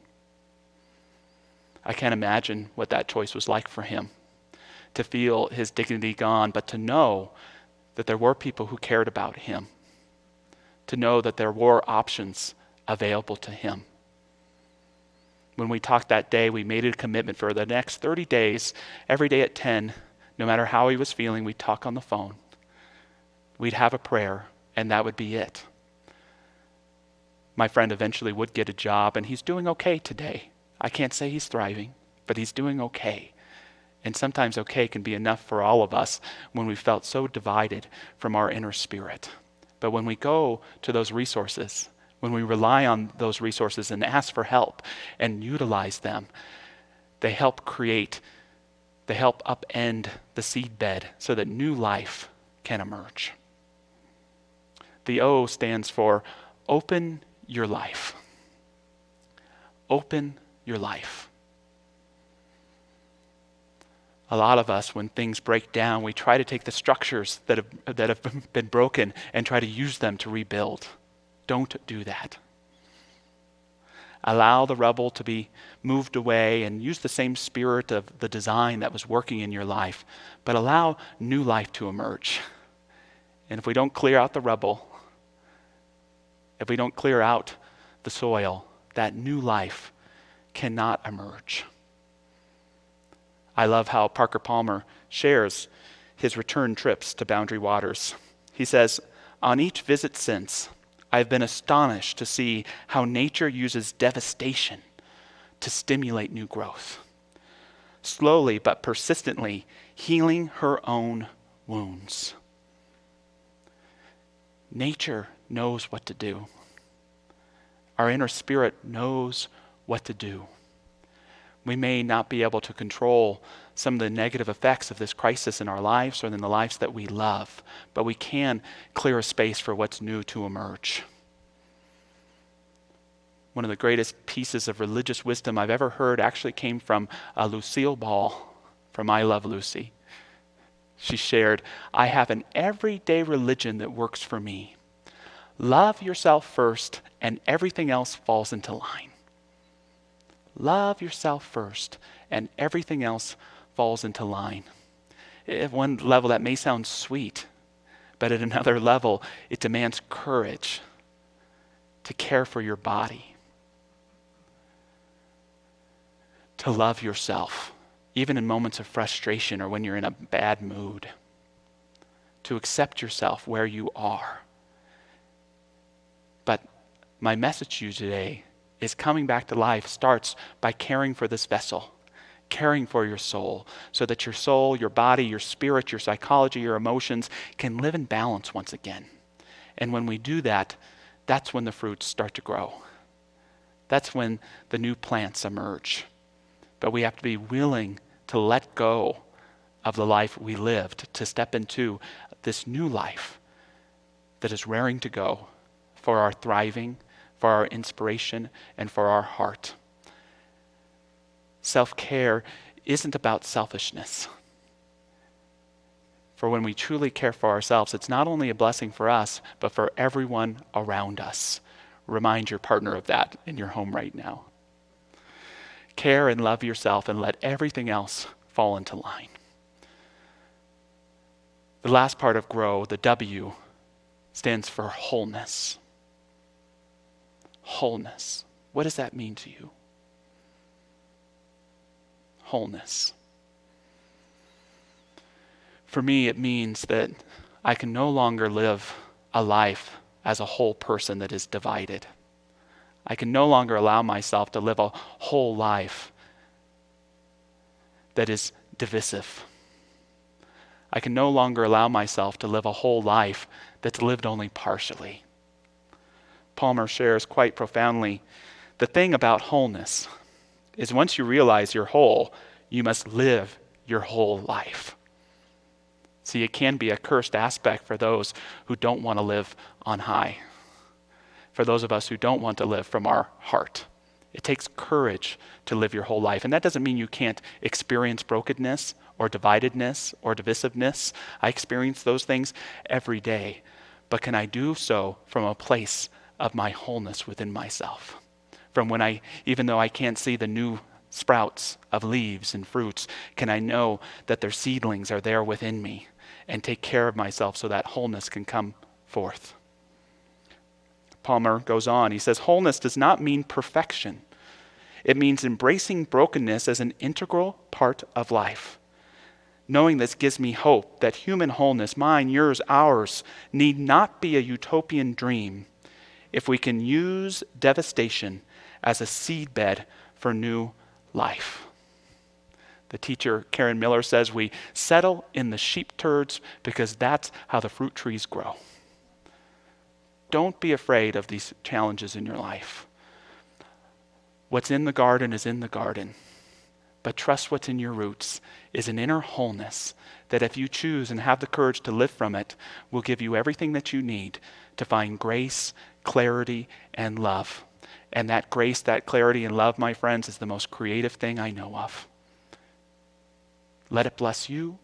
I can't imagine what that choice was like for him, to feel his dignity gone, but to know that there were people who cared about him, to know that there were options available to him. When we talked that day, we made a commitment for the next 30 days, every day at 10, no matter how he was feeling, we'd talk on the phone. We'd have a prayer, and that would be it. My friend eventually would get a job, and he's doing okay today. I can't say he's thriving, but he's doing okay. And sometimes okay can be enough for all of us when we felt so divided from our inner spirit. But when we go to those resources, when we rely on those resources and ask for help and utilize them, they help upend the seed bed so that new life can emerge. The O stands for open your life. Open your life. A lot of us, when things break down, we try to take the structures that have been broken and try to use them to rebuild. Don't do that. Allow the rubble to be moved away and use the same spirit of the design that was working in your life, but allow new life to emerge. And if we don't clear out the rubble, if we don't clear out the soil, that new life cannot emerge. I love how Parker Palmer shares his return trips to Boundary Waters. He says, on each visit since, I've been astonished to see how nature uses devastation to stimulate new growth, slowly but persistently healing her own wounds. Nature knows what to do. Our inner spirit knows what to do. We may not be able to control some of the negative effects of this crisis in our lives or in the lives that we love, but we can clear a space for what's new to emerge. One of the greatest pieces of religious wisdom I've ever heard actually came from Lucille Ball from I Love Lucy. She shared, I have an everyday religion that works for me. Love yourself first and everything else falls into line. Love yourself first, and everything else falls into line. At one level, that may sound sweet, but at another level, it demands courage to care for your body, to love yourself, even in moments of frustration or when you're in a bad mood, to accept yourself where you are. But my message to you today is coming back to life starts by caring for this vessel, caring for your soul, so that your soul, your body, your spirit, your psychology, your emotions can live in balance once again. And when we do that, that's when the fruits start to grow. That's when the new plants emerge. But we have to be willing to let go of the life we lived, to step into this new life that is raring to go for our thriving, for our inspiration, and for our heart. Self-care isn't about selfishness. For when we truly care for ourselves, it's not only a blessing for us, but for everyone around us. Remind your partner of that in your home right now. Care and love yourself and let everything else fall into line. The last part of grow, the W, stands for wholeness. Wholeness. What does that mean to you? Wholeness. For me, it means that I can no longer live a life as a whole person that is divided. I can no longer allow myself to live a whole life that is divisive. I can no longer allow myself to live a whole life that's lived only partially. Palmer shares quite profoundly, the thing about wholeness is once you realize you're whole, you must live your whole life. See, it can be a cursed aspect for those who don't want to live on high. For those of us who don't want to live from our heart. It takes courage to live your whole life. And that doesn't mean you can't experience brokenness or dividedness or divisiveness. I experience those things every day. But can I do so from a place of my wholeness within myself? From when even though I can't see the new sprouts of leaves and fruits, can I know that their seedlings are there within me and take care of myself so that wholeness can come forth? Palmer goes on. He says, wholeness does not mean perfection. It means embracing brokenness as an integral part of life. Knowing this gives me hope that human wholeness, mine, yours, ours, need not be a utopian dream if we can use devastation as a seedbed for new life. The teacher, Karen Miller, says we settle in the sheep turds because that's how the fruit trees grow. Don't be afraid of these challenges in your life. What's in the garden is in the garden. But trust what's in your roots is an inner wholeness that if you choose and have the courage to live from it, will give you everything that you need to find grace, clarity, and love. And that grace, that clarity, and love, my friends, is the most creative thing I know of. Let it bless you.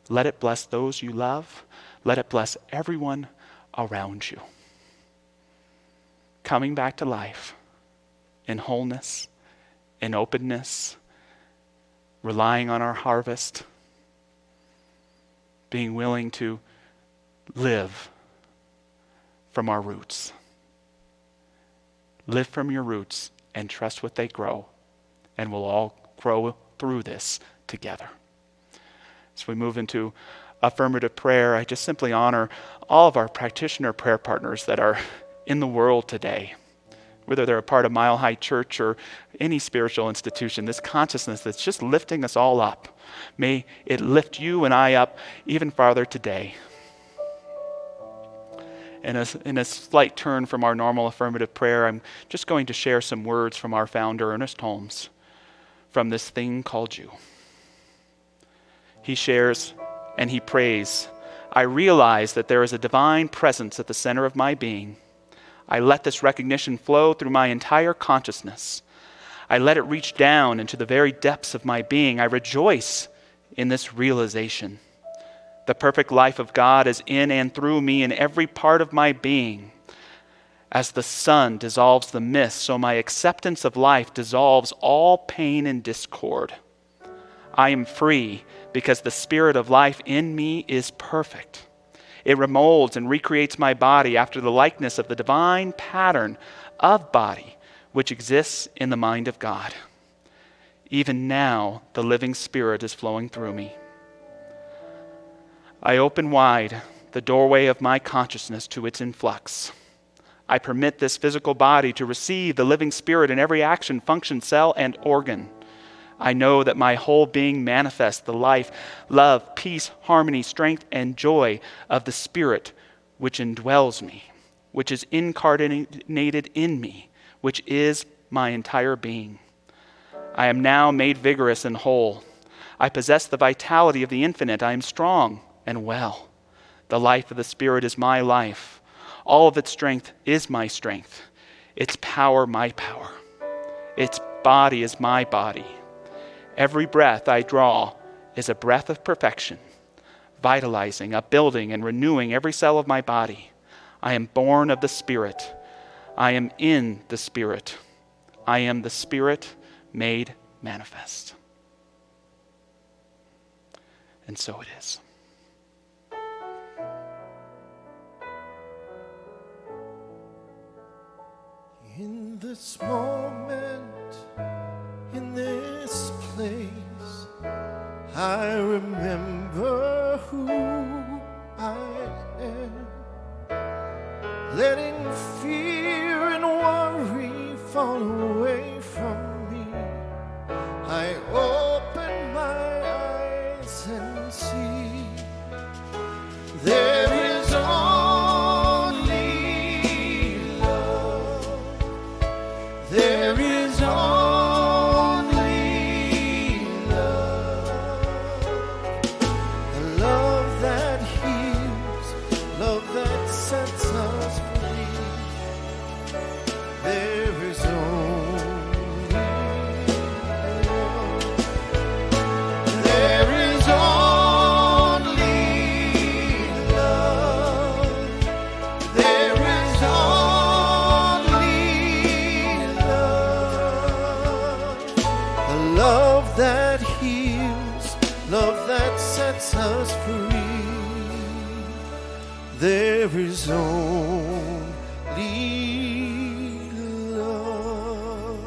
Let it bless those you love. Let it bless everyone around you. Coming back to life in wholeness, in openness, relying on our harvest, being willing to live from our roots. Live from your roots and trust what they grow, and we'll all grow through this together. As we move into affirmative prayer, I just simply honor all of our practitioner prayer partners that are in the world today, whether they're a part of Mile High Church or any spiritual institution, this consciousness that's just lifting us all up. May it lift you and I up even farther today. And in a slight turn from our normal affirmative prayer, I'm just going to share some words from our founder, Ernest Holmes, from this thing called you. He shares and he prays, I realize that there is a divine presence at the center of my being. I let this recognition flow through my entire consciousness. I let it reach down into the very depths of my being. I rejoice in this realization. The perfect life of God is in and through me in every part of my being. As the sun dissolves the mist, so my acceptance of life dissolves all pain and discord. I am free because the spirit of life in me is perfect. It remolds and recreates my body after the likeness of the divine pattern of body which exists in the mind of God. Even now, the living spirit is flowing through me. I open wide the doorway of my consciousness to its influx. I permit this physical body to receive the living spirit in every action, function, cell, and organ. I know that my whole being manifests the life, love, peace, harmony, strength, and joy of the Spirit which indwells me, which is incarnated in me, which is my entire being. I am now made vigorous and whole. I possess the vitality of the infinite. I am strong and well. The life of the Spirit is my life. All of its strength is my strength. Its power, my power. Its body is my body. Every breath I draw is a breath of perfection, vitalizing, upbuilding, and renewing every cell of my body. I am born of the Spirit. I am in the Spirit. I am the Spirit made manifest. And so it is. In this moment, in this place, I remember who I am. letting fear and worry fall away from me. I open my eyes and see there is only love. There is only love. A love that heals, love that sets us free. There is only love. There is only love. There is only love. A love that heals, love that sets us free. There is only love.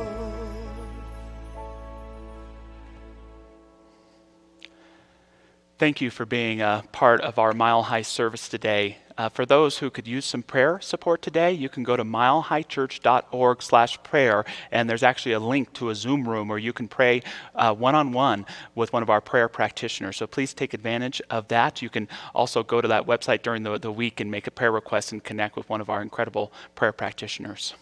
Thank you for being a part of our Mile High service today. For those who could use some prayer support today, you can go to milehighchurch.org/prayer, and there's actually a link to a Zoom room where you can pray one-on-one with one of our prayer practitioners. So please take advantage of that. You can also go to that website during the week and make a prayer request and connect with one of our incredible prayer practitioners.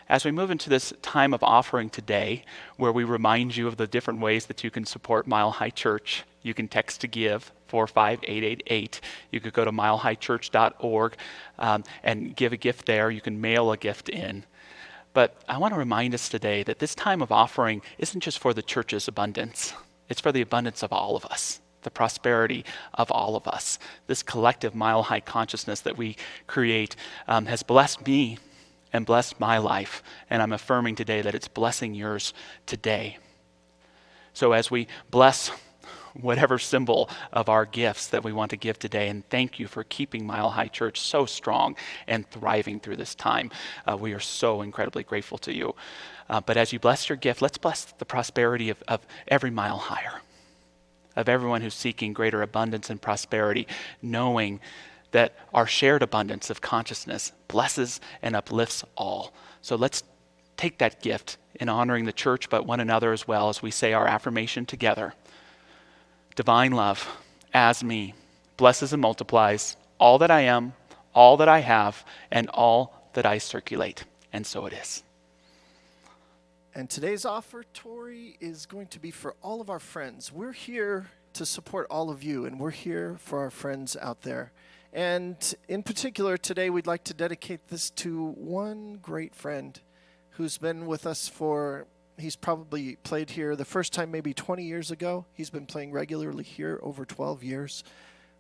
As we move into this time of offering today, where we remind you of the different ways that you can support Mile High Church, you can text to give 45888. You could go to milehighchurch.org and give a gift there. You can mail a gift in. But I want to remind us today that this time of offering isn't just for the church's abundance. It's for the abundance of all of us, the prosperity of all of us. This collective Mile High consciousness that we create has blessed me and blessed my life, and I'm affirming today that it's blessing yours today. So as we bless whatever symbol of our gifts that we want to give today, and thank you for keeping Mile High Church so strong and thriving through this time. We are so incredibly grateful to you. But as you bless your gift, let's bless the prosperity of every Mile Higher, of everyone who's seeking greater abundance and prosperity, knowing that our shared abundance of consciousness blesses and uplifts all. So let's take that gift in honoring the church, but one another as well, as we say our affirmation together. Divine love, as me, blesses and multiplies all that I am, all that I have, and all that I circulate. And so it is. And today's offertory is going to be for all of our friends. We're here to support all of you, and we're here for our friends out there. And in particular, today we'd like to dedicate this to one great friend who's been with us he's probably played here the first time maybe 20 years ago. He's been playing regularly here over 12 years.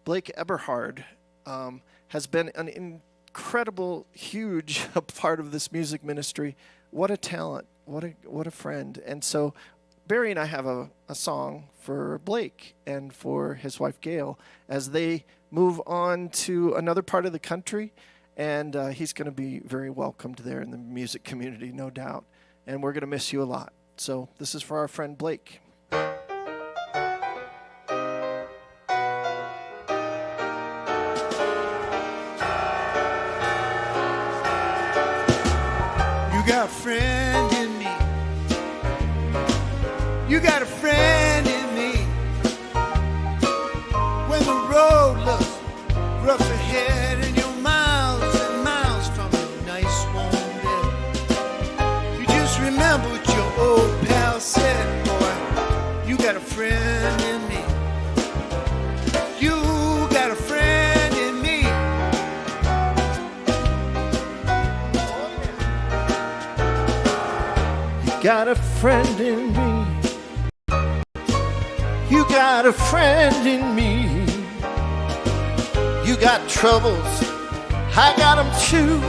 Blake Eberhard has been an incredible, huge part of this music ministry. What a talent, what a friend. And so Barry and I have a song for Blake and for his wife Gail as they move on to another part of the country, and he's going to be very welcomed there in the music community, no doubt. And we're going to miss you a lot. So this is for our friend Blake. You got a friend in me. You got a friend in me. When the road looks rough ahead and you're miles and miles from a nice warm bed, you just remember what your old pal said, boy, you got a friend in me. You got a friend in me. You got a friend in me. You got a friend in me. You got troubles, I got them too.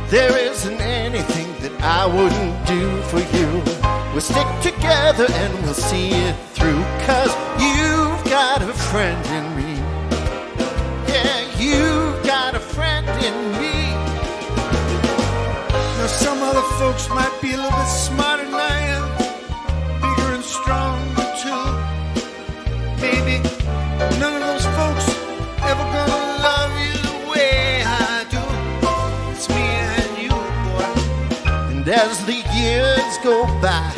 There isn't anything that I wouldn't do for you. We'll stick together and we'll see it through, 'cause you've got a friend in me. Yeah, you've got a friend in me. Now some other folks might be a little bit smarter than I am, bigger and stronger too. Maybe none of those folks ever gonna love you the way I do. the years go by.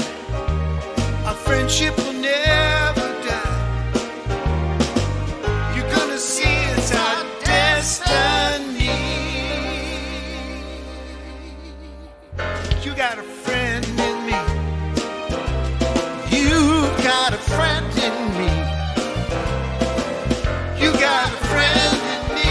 Our friendship will never die. You're gonna see it's our destiny. You got a friend in me. You got a friend in me. You got a friend in me.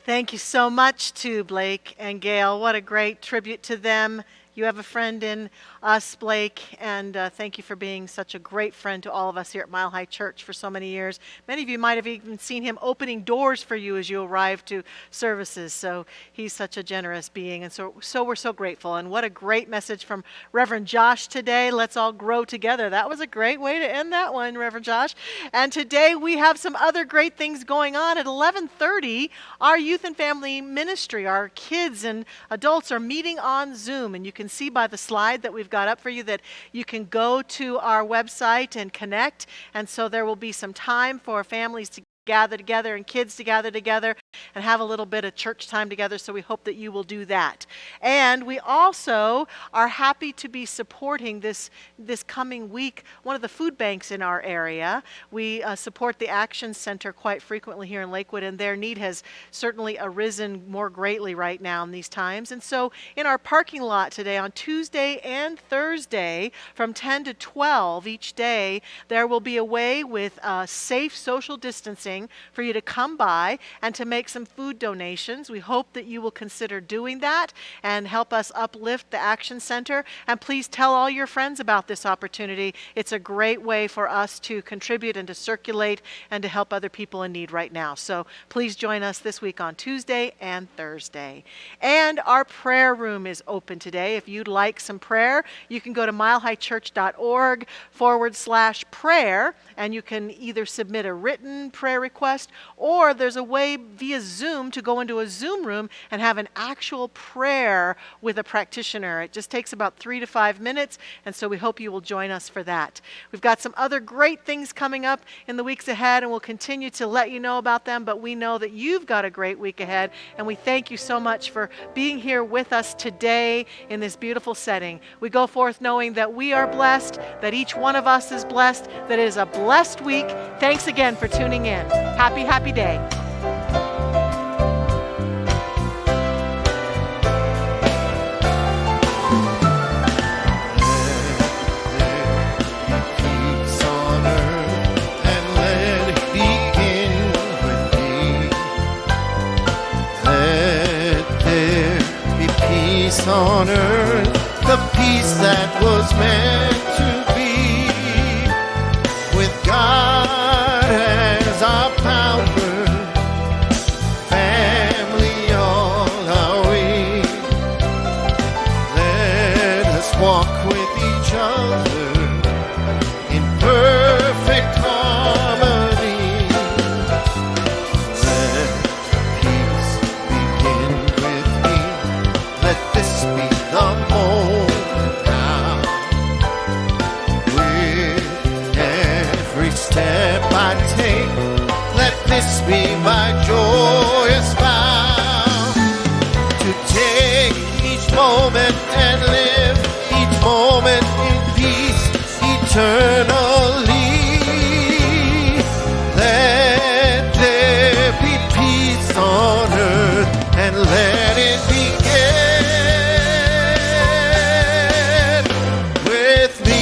Thank you so much to Blake and Gail. What a great tribute to them. You have a friend in us, Blake, and thank you for being such a great friend to all of us here at Mile High Church for so many years. Many of you might have even seen him opening doors for you as you arrived to services. So he's such a generous being, and so we're so grateful. And what a great message from Reverend Josh today. Let's all grow together. That was a great way to end that one, Reverend Josh. And today we have some other great things going on. At 11:30, our youth and family ministry, our kids and adults are meeting on Zoom, and you can see by the slide that we've got up for you that you can go to our website and connect. And so there will be some time for families to gather together and kids to gather together and have a little bit of church time together. So we hope that you will do that. And we also are happy to be supporting this coming week one of the food banks in our area. We support the Action Center quite frequently here in Lakewood, and their need has certainly arisen more greatly right now in these times. And so in our parking lot today on Tuesday and Thursday from 10 to 12 each day, there will be a way with safe social distancing for you to come by and to make some food donations. We hope that you will consider doing that and help us uplift the Action Center. And please tell all your friends about this opportunity. It's a great way for us to contribute and to circulate and to help other people in need right now. So please join us this week on Tuesday and Thursday. And our prayer room is open today. If you'd like some prayer, you can go to milehighchurch.org/prayer, and you can either submit a written prayer request, or there's a way via Zoom to go into a Zoom room and have an actual prayer with a practitioner. It just takes about 3 to 5 minutes, and so we hope you will join us for that. We've got some other great things coming up in the weeks ahead, and we'll continue to let you know about them, but we know that you've got a great week ahead, and we thank you so much for being here with us today in this beautiful setting. We go forth knowing that we are blessed, that each one of us is blessed, that it is a blessed week. Thanks again for tuning in. Happy, happy day. Peace on earth, and let it begin with me. Let there be peace on earth, the peace that was meant to be, with God as our power, family all our way. Let us walk with each other in perfect harmony. Let peace begin with me. Let this be the moment now. With every step I take, let this be my joyous vow, to take each moment and live each moment in peace eternally. Let there be peace on earth, and let it begin with me.